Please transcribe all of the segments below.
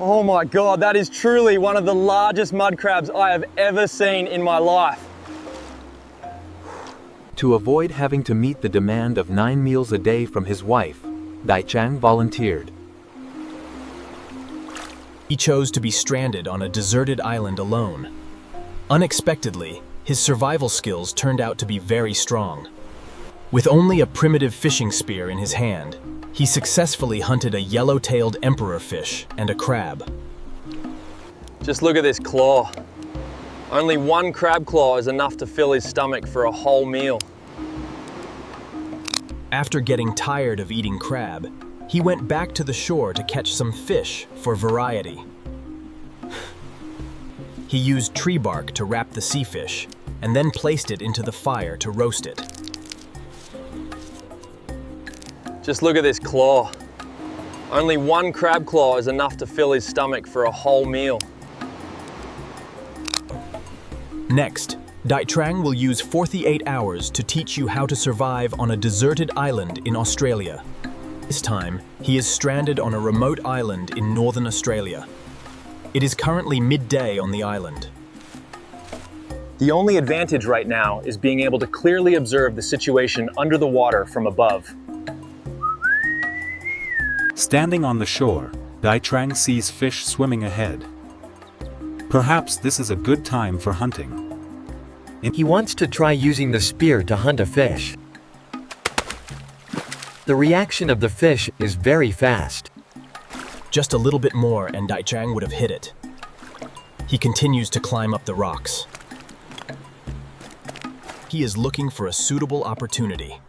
Oh my God, that is truly one of the largest mud crabs I have ever seen in my life. To avoid having to meet the demand of 9 meals a day from his wife, Dai Chang volunteered. He chose to be stranded on a deserted island alone. Unexpectedly, his survival skills turned out to be very strong. With only a primitive fishing spear in his hand, he successfully hunted a yellow-tailed emperor fish and a crab. Just look at this claw. Only one crab claw is enough to fill his stomach for a whole meal. After getting tired of eating crab, he went back to the shore to catch some fish for variety. He used tree bark to wrap the sea fish and then placed it into the fire to roast it. Just look at this claw. Only one crab claw is enough to fill his stomach for a whole meal. Next, Dai Trang will use 48 hours to teach you how to survive on a deserted island in Australia. This time, he is stranded on a remote island in northern Australia. It is currently midday on the island. The only advantage right now is being able to clearly observe the situation under the water from above. Standing on the shore, Dai Trang sees fish swimming ahead. Perhaps this is a good time for hunting. He wants to try using the spear to hunt a fish. The reaction of the fish is very fast. Just a little bit more and Dai Trang would have hit it. He continues to climb up the rocks. He is looking for a suitable opportunity.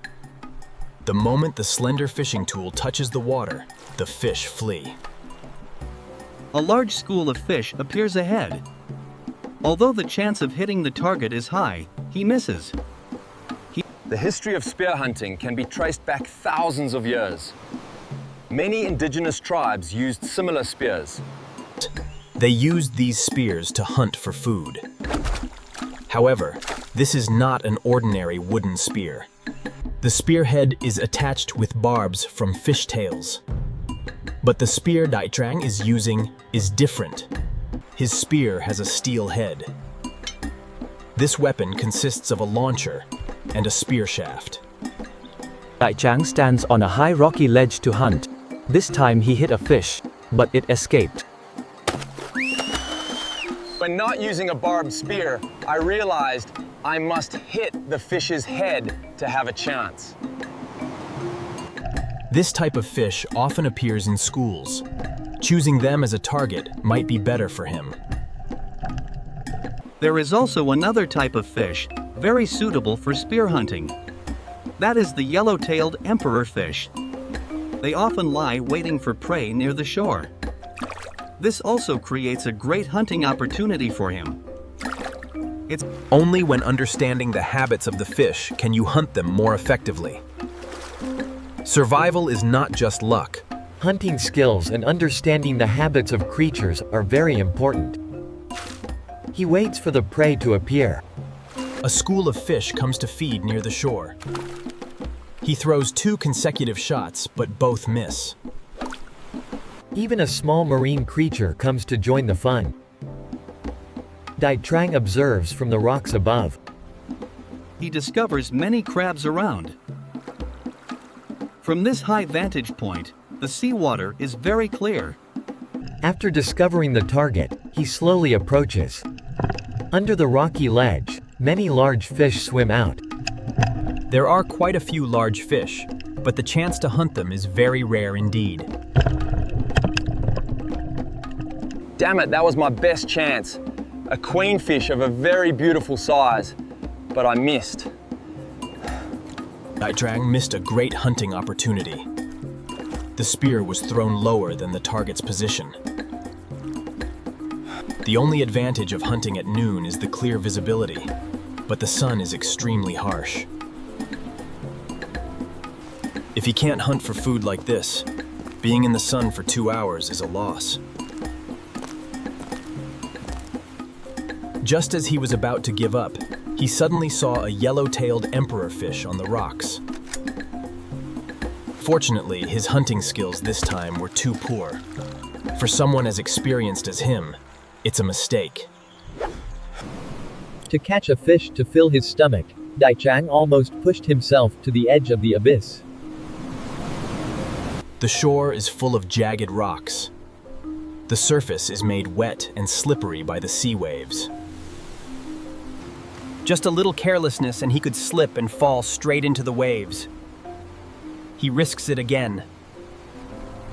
The moment the slender fishing tool touches the water, the fish flee. A large school of fish appears ahead. Although the chance of hitting the target is high, he misses. The history of spear hunting can be traced back thousands of years. Many indigenous tribes used similar spears. They used these spears to hunt for food. However, this is not an ordinary wooden spear. The spearhead is attached with barbs from fish tails. But the spear Dai Trang is using is different. His spear has a steel head. This weapon consists of a launcher and a spear shaft. Dai Trang stands on a high rocky ledge to hunt. This time he hit a fish, but it escaped. When not using a barbed spear, I realized I must hit the fish's head to have a chance. This type of fish often appears in schools. Choosing them as a target might be better for him. There is also another type of fish, very suitable for spear hunting. That is the yellow-tailed emperor fish. They often lie waiting for prey near the shore. This also creates a great hunting opportunity for him. It's only when understanding the habits of the fish can you hunt them more effectively. Survival is not just luck. Hunting skills and understanding the habits of creatures are very important. He waits for the prey to appear. A school of fish comes to feed near the shore. He throws 2 consecutive shots, but both miss. Even a small marine creature comes to join the fun. Dai Trang observes from the rocks above. He discovers many crabs around. From this high vantage point, the seawater is very clear. After discovering the target, he slowly approaches. Under the rocky ledge, many large fish swim out. There are quite a few large fish, but the chance to hunt them is very rare indeed. Damn it, that was my best chance. A queenfish of a very beautiful size, but I missed. Dai Trang missed a great hunting opportunity. The spear was thrown lower than the target's position. The only advantage of hunting at noon is the clear visibility, but the sun is extremely harsh. If he can't hunt for food like this, being in the sun for 2 hours is a loss. Just as he was about to give up, he suddenly saw a yellow-tailed emperor fish on the rocks. Fortunately, his hunting skills this time were too poor. For someone as experienced as him, it's a mistake. To catch a fish to fill his stomach, Dai Chang almost pushed himself to the edge of the abyss. The shore is full of jagged rocks. The surface is made wet and slippery by the sea waves. Just a little carelessness and he could slip and fall straight into the waves. He risks it again.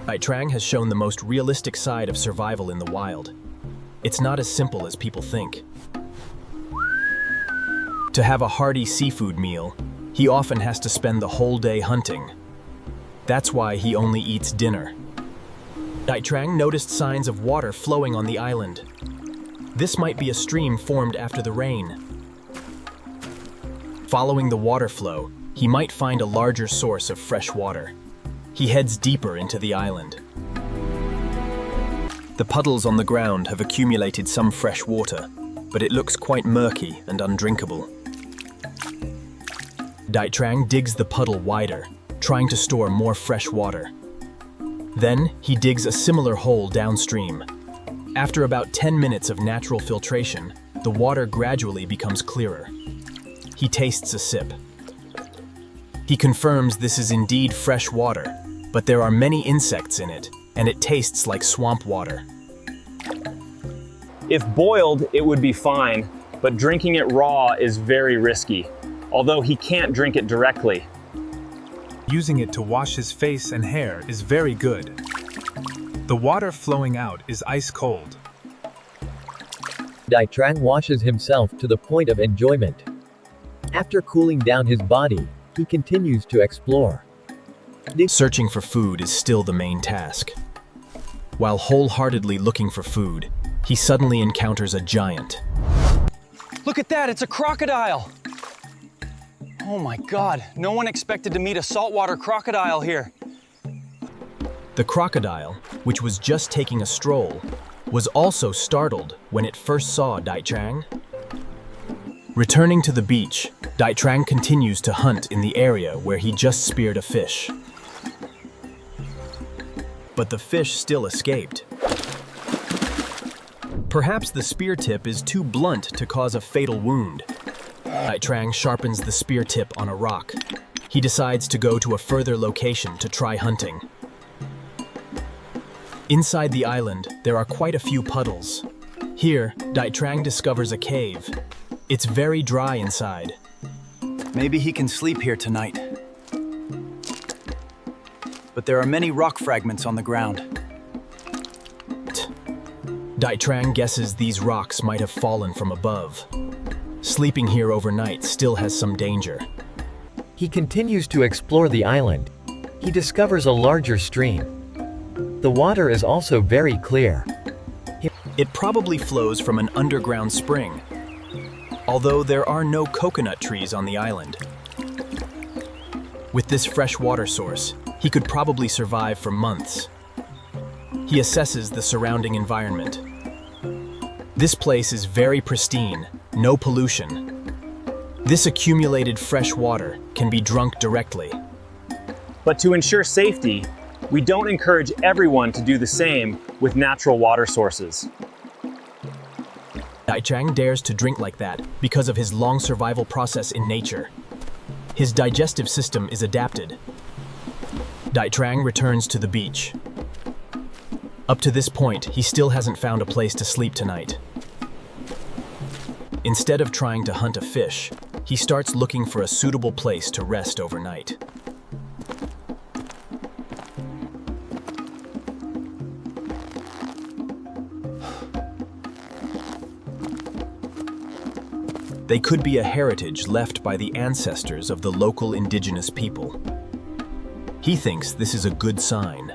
Dai Trang has shown the most realistic side of survival in the wild. It's not as simple as people think. To have a hearty seafood meal, he often has to spend the whole day hunting. That's why he only eats dinner. Dai Trang noticed signs of water flowing on the island. This might be a stream formed after the rain. Following the water flow, he might find a larger source of fresh water. He heads deeper into the island. The puddles on the ground have accumulated some fresh water, but it looks quite murky and undrinkable. Dai Trang digs the puddle wider, trying to store more fresh water. Then, he digs a similar hole downstream. After about 10 minutes of natural filtration, the water gradually becomes clearer. He tastes a sip. He confirms this is indeed fresh water, but there are many insects in it, and it tastes like swamp water. If boiled, it would be fine, but drinking it raw is very risky, although he can't drink it directly. Using it to wash his face and hair is very good. The water flowing out is ice cold. Dai Trang washes himself to the point of enjoyment. After cooling down his body, he continues to explore. Searching for food is still the main task. While wholeheartedly looking for food, he suddenly encounters a giant. Look at that, it's a crocodile! Oh my God, no one expected to meet a saltwater crocodile here. The crocodile, which was just taking a stroll, was also startled when it first saw Dai Trang. Returning to the beach, Dai Trang continues to hunt in the area where he just speared a fish. But the fish still escaped. Perhaps the spear tip is too blunt to cause a fatal wound. Dai Trang sharpens the spear tip on a rock. He decides to go to a further location to try hunting. Inside the island, there are quite a few puddles. Here, Dai Trang discovers a cave. It's very dry inside. Maybe he can sleep here tonight. But there are many rock fragments on the ground. Dai Trang guesses these rocks might have fallen from above. Sleeping here overnight still has some danger. He continues to explore the island. He discovers a larger stream. The water is also very clear. It probably flows from an underground spring, although there are no coconut trees on the island. With this fresh water source, he could probably survive for months. He assesses the surrounding environment. This place is very pristine, no pollution. This accumulated fresh water can be drunk directly. But to ensure safety, we don't encourage everyone to do the same with natural water sources. Dai Trang dares to drink like that because of his long survival process in nature. His digestive system is adapted. Dai Trang returns to the beach. Up to this point, he still hasn't found a place to sleep tonight. Instead of trying to hunt a fish, he starts looking for a suitable place to rest overnight. They could be a heritage left by the ancestors of the local indigenous people. He thinks this is a good sign.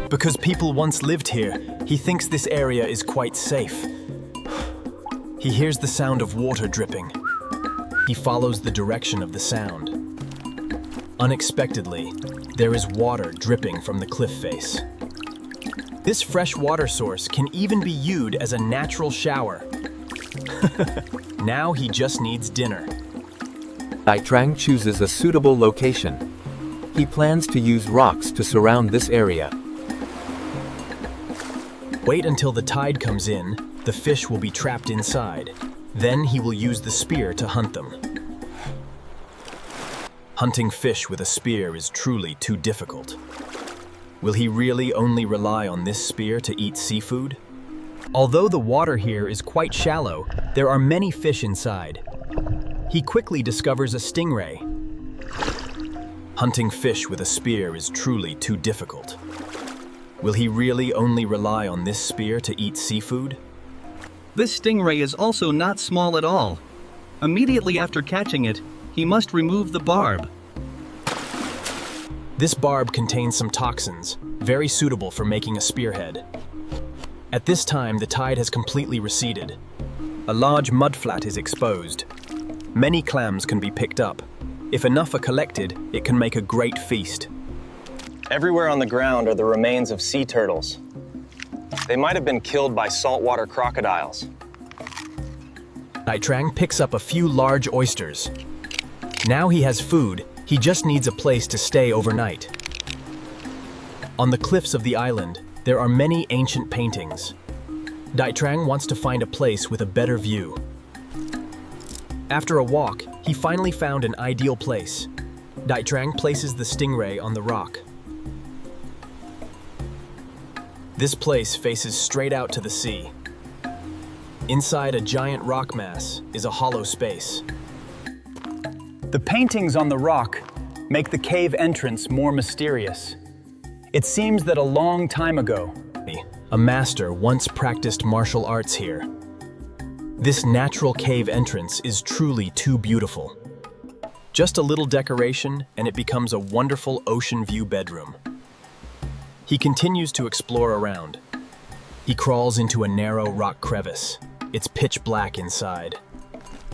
Because people once lived here, he thinks this area is quite safe. He hears the sound of water dripping. He follows the direction of the sound. Unexpectedly, there is water dripping from the cliff face. This fresh water source can even be used as a natural shower. Now he just needs dinner. Dai Trang chooses a suitable location. He plans to use rocks to surround this area. Wait until the tide comes in, the fish will be trapped inside. Then he will use the spear to hunt them. Hunting fish with a spear is truly too difficult. Will he really only rely on this spear to eat seafood? Although the water here is quite shallow, there are many fish inside. He quickly discovers a stingray. Hunting fish with a spear is truly too difficult. Will he really only rely on this spear to eat seafood? This stingray is also not small at all. Immediately after catching it, he must remove the barb. This barb contains some toxins, very suitable for making a spearhead. At this time, the tide has completely receded. A large mudflat is exposed. Many clams can be picked up. If enough are collected, it can make a great feast. Everywhere on the ground are the remains of sea turtles. They might have been killed by saltwater crocodiles. Dai Trang picks up a few large oysters. Now he has food, he just needs a place to stay overnight. On the cliffs of the island, there are many ancient paintings. Dai Trang wants to find a place with a better view. After a walk, he finally found an ideal place. Dai Trang places the stingray on the rock. This place faces straight out to the sea. Inside a giant rock mass is a hollow space. The paintings on the rock make the cave entrance more mysterious. It seems that a long time ago, a master once practiced martial arts here. This natural cave entrance is truly too beautiful. Just a little decoration and it becomes a wonderful ocean view bedroom. He continues to explore around. He crawls into a narrow rock crevice. It's pitch black inside.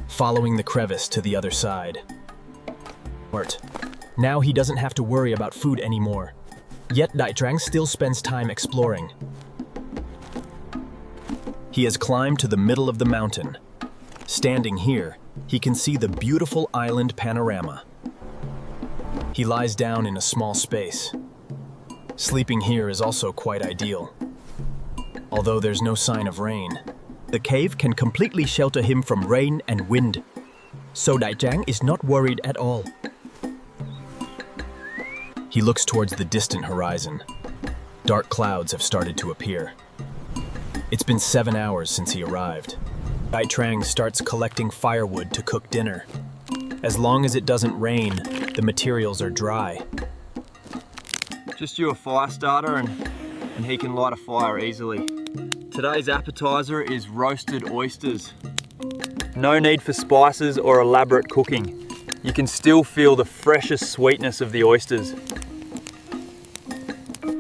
Following the crevice to the other side. Now he doesn't have to worry about food anymore. Yet Dai Trang still spends time exploring. He has climbed to the middle of the mountain. Standing here, he can see the beautiful island panorama. He lies down in a small space. Sleeping here is also quite ideal. Although there's no sign of rain, the cave can completely shelter him from rain and wind. So Dai Trang is not worried at all. He looks towards the distant horizon. Dark clouds have started to appear. It's been 7 hours since he arrived. Dai Trang starts collecting firewood to cook dinner. As long as it doesn't rain, the materials are dry. Just do a fire starter and he can light a fire easily. Today's appetizer is roasted oysters. No need for spices or elaborate cooking. You can still feel the freshest sweetness of the oysters.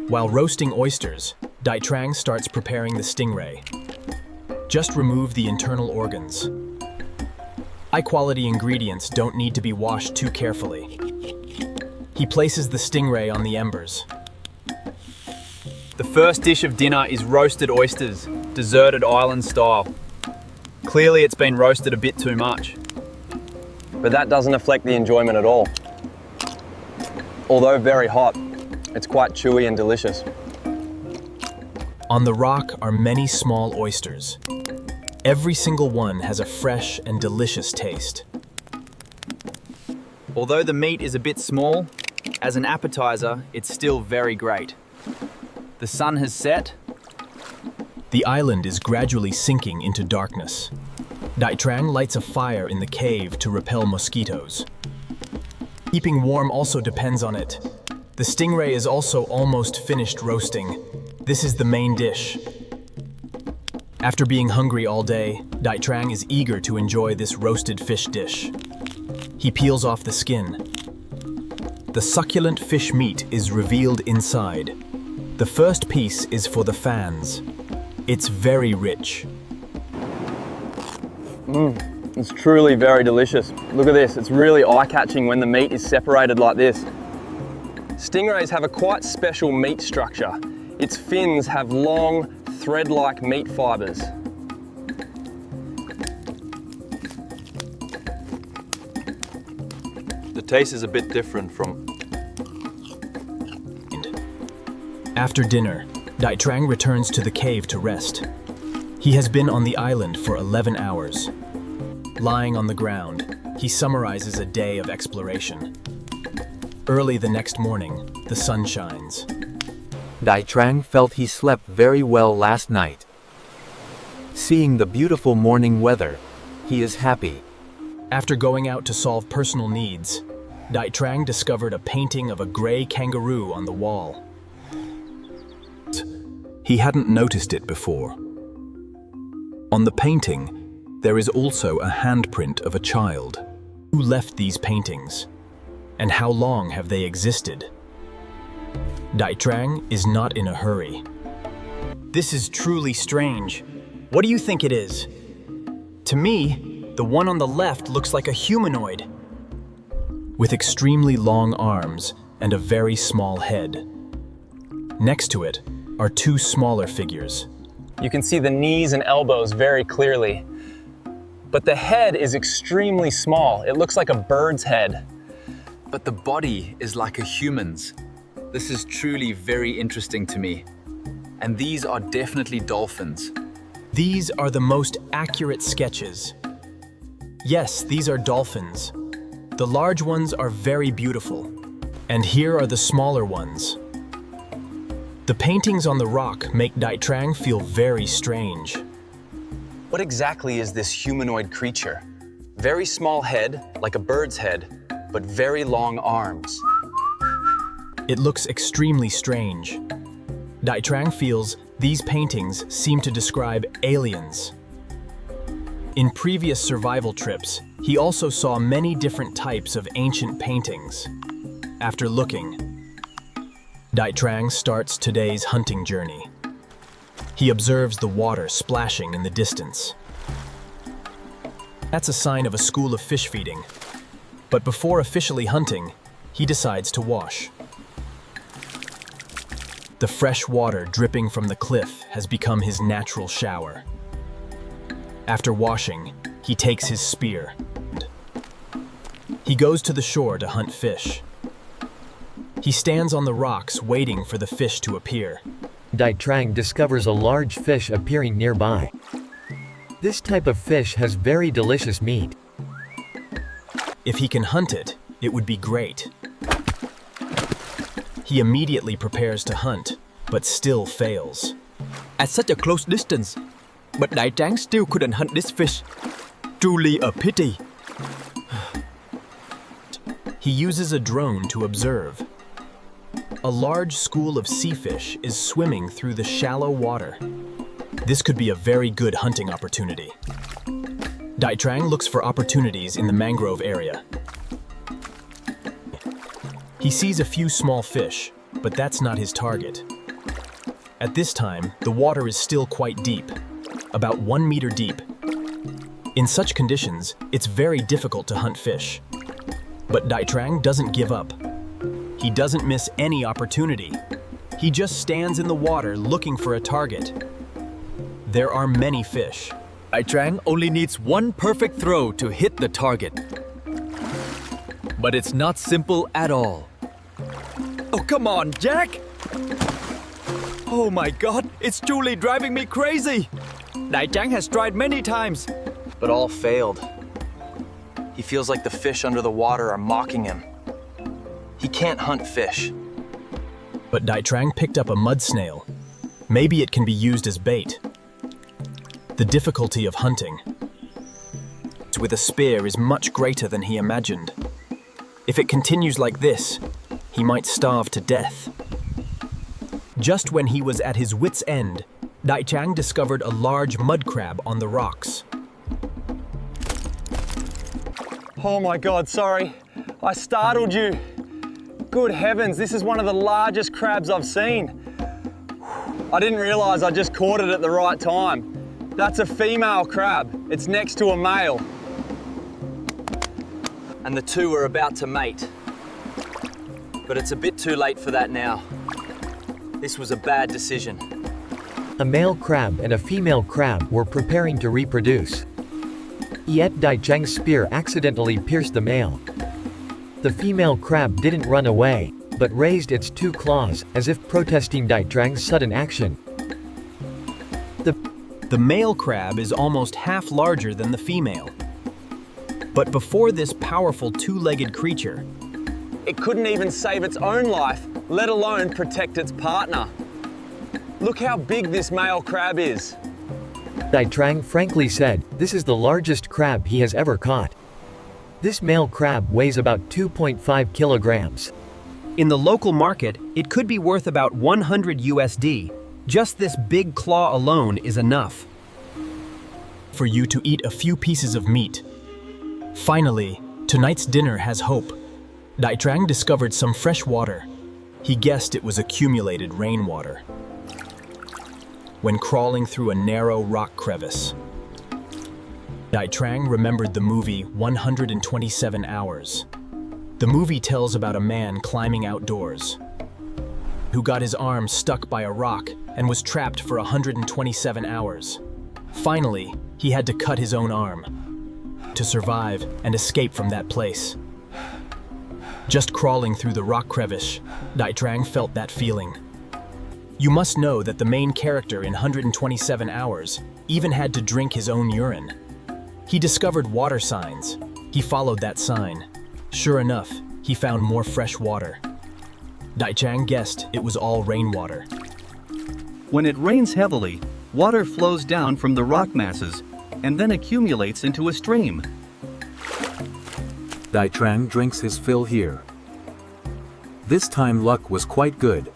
While roasting oysters, Dai Trang starts preparing the stingray. Just remove the internal organs. High-quality ingredients don't need to be washed too carefully. He places the stingray on the embers. the first dish of dinner is roasted oysters, deserted island style. Clearly it's been roasted a bit too much. But that doesn't affect the enjoyment at all. Although very hot, it's quite chewy and delicious. On the rock are many small oysters. Every single one has a fresh and delicious taste. Although the meat is a bit small, as an appetizer, it's still very great. The sun has set. The island is gradually sinking into darkness. Dai Trang lights a fire in the cave to repel mosquitoes. Keeping warm also depends on it. The stingray is also almost finished roasting. This is the main dish. After being hungry all day, Dai Trang is eager to enjoy this roasted fish dish. He peels off the skin. The succulent fish meat is revealed inside. The first piece is for the fans. It's very rich. It's truly very delicious. Look at this, it's really eye-catching when the meat is separated like this. Stingrays have a quite special meat structure. Its fins have long, thread-like meat fibres. The taste is a bit different from... After dinner, Dai Trang returns to the cave to rest. He has been on the island for 11 hours. Lying on the ground, he summarizes a day of exploration. Early the next morning, the sun shines. Dai Trang felt he slept very well last night. Seeing the beautiful morning weather, he is happy. After going out to solve personal needs, Dai Trang discovered a painting of a gray kangaroo on the wall. He hadn't noticed it before. On the painting, there is also a handprint of a child. Who left these paintings? And how long have they existed? Dai Trang is not in a hurry. This is truly strange. What do you think it is? To me, the one on the left looks like a humanoid. With extremely long arms and a very small head. Next to it are two smaller figures. You can see the knees and elbows very clearly. But the head is extremely small. It looks like a bird's head. But the body is like a human's. This is truly very interesting to me. And these are definitely dolphins. These are the most accurate sketches. Yes, these are dolphins. The large ones are very beautiful. And here are the smaller ones. The paintings on the rock make Dai Trang feel very strange. What exactly is this humanoid creature? Very small head, like a bird's head, but very long arms. It looks extremely strange. Dai Trang feels these paintings seem to describe aliens. In previous survival trips, he also saw many different types of ancient paintings. After looking, Dai Trang starts today's hunting journey. He observes the water splashing in the distance. That's a sign of a school of fish feeding. But before officially hunting, he decides to wash. The fresh water dripping from the cliff has become his natural shower. After washing, he takes his spear. He goes to the shore to hunt fish. He stands on the rocks waiting for the fish to appear. Dai Trang discovers a large fish appearing nearby. This type of fish has very delicious meat. If he can hunt it, it would be great. He immediately prepares to hunt, but still fails. At such a close distance, but Dai Trang still couldn't hunt this fish. Truly a pity. He uses a drone to observe. A large school of sea fish is swimming through the shallow water. This could be a very good hunting opportunity. Dai Trang looks for opportunities in the mangrove area. He sees a few small fish, but that's not his target. At this time, the water is still quite deep, about 1 meter deep. In such conditions, it's very difficult to hunt fish. But Dai Trang doesn't give up. He doesn't miss any opportunity. He just stands in the water looking for a target. There are many fish. Dai Trang only needs one perfect throw to hit the target. But it's not simple at all. Oh, come on, Jack! Oh my god, it's truly driving me crazy! Dai Trang has tried many times, but all failed. He feels like the fish under the water are mocking him. He can't hunt fish. But Dai Trang picked up a mud snail. Maybe it can be used as bait. The difficulty of hunting with a spear is much greater than he imagined. If it continues like this, he might starve to death. Just when he was at his wit's end, Dai Trang discovered a large mud crab on the rocks. Oh my god, sorry. I startled you. Good heavens, this is one of the largest crabs I've seen. I didn't realize I just caught it at the right time. That's a female crab. It's next to a male. And the two are about to mate. But it's a bit too late for that now. This was a bad decision. A male crab and a female crab were preparing to reproduce. Yet Dai Chang's spear accidentally pierced the male. The female crab didn't run away, but raised its two claws, as if protesting Dai Trang's sudden action. The male crab is almost half larger than the female. But before this powerful two-legged creature, It couldn't even save its own life, let alone protect its partner. Look how big this male crab is. Dai Trang frankly said, this is the largest crab he has ever caught. This male crab weighs about 2.5 kilograms. in the local market, it could be worth about 100 USD. Just this big claw alone is enough for you to eat a few pieces of meat. Finally, tonight's dinner has hope. Dai Trang discovered some fresh water. He guessed it was accumulated rainwater when crawling through a narrow rock crevice. Dai Trang remembered the movie 127 Hours. The movie tells about a man climbing outdoors who got his arm stuck by a rock and was trapped for 127 hours. Finally, he had to cut his own arm to survive and escape from that place. Just crawling through the rock crevice, Dai Trang felt that feeling. You must know that the main character in 127 Hours even had to drink his own urine. He discovered water signs. He followed that sign. Sure enough, he found more fresh water. Dai Trang guessed it was all rainwater. When it rains heavily, water flows down from the rock masses and then accumulates into a stream. Dai Trang drinks his fill here. This time luck was quite good.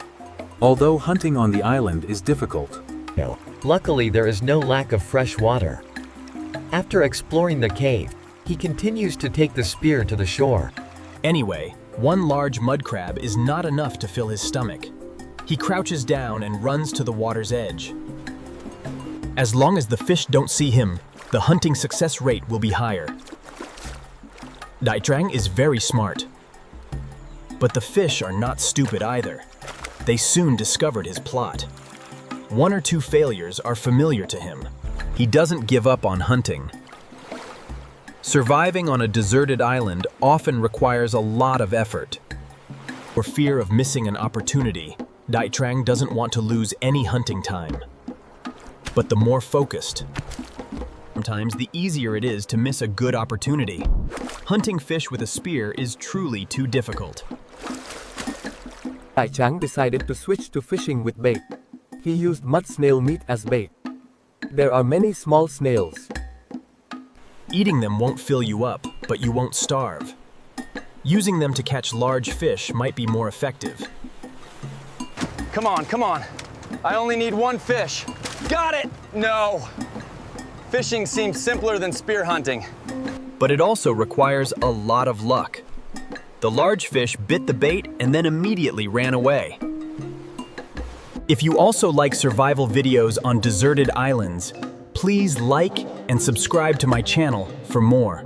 Although hunting on the island is difficult. Luckily, there is no lack of fresh water. After exploring the cave, he continues to take the spear to the shore. Anyway, one large mud crab is not enough to fill his stomach. He crouches down and runs to the water's edge. As long as the fish don't see him, the hunting success rate will be higher. Dai Trang is very smart. But the fish are not stupid either. They soon discovered his plot. One or two failures are familiar to him. He doesn't give up on hunting. Surviving on a deserted island often requires a lot of effort. For fear of missing an opportunity, Dai Trang doesn't want to lose any hunting time. But the more focused, sometimes the easier it is to miss a good opportunity. Hunting fish with a spear is truly too difficult. Dai Trang decided to switch to fishing with bait. He used mud snail meat as bait. There are many small snails. Eating them won't fill you up, but you won't starve. Using them to catch large fish might be more effective. Come on, come on. I only need one fish. Got it! No. Fishing seems simpler than spear hunting. But it also requires a lot of luck. The large fish bit the bait and then immediately ran away. If you also like survival videos on deserted islands, please like and subscribe to my channel for more.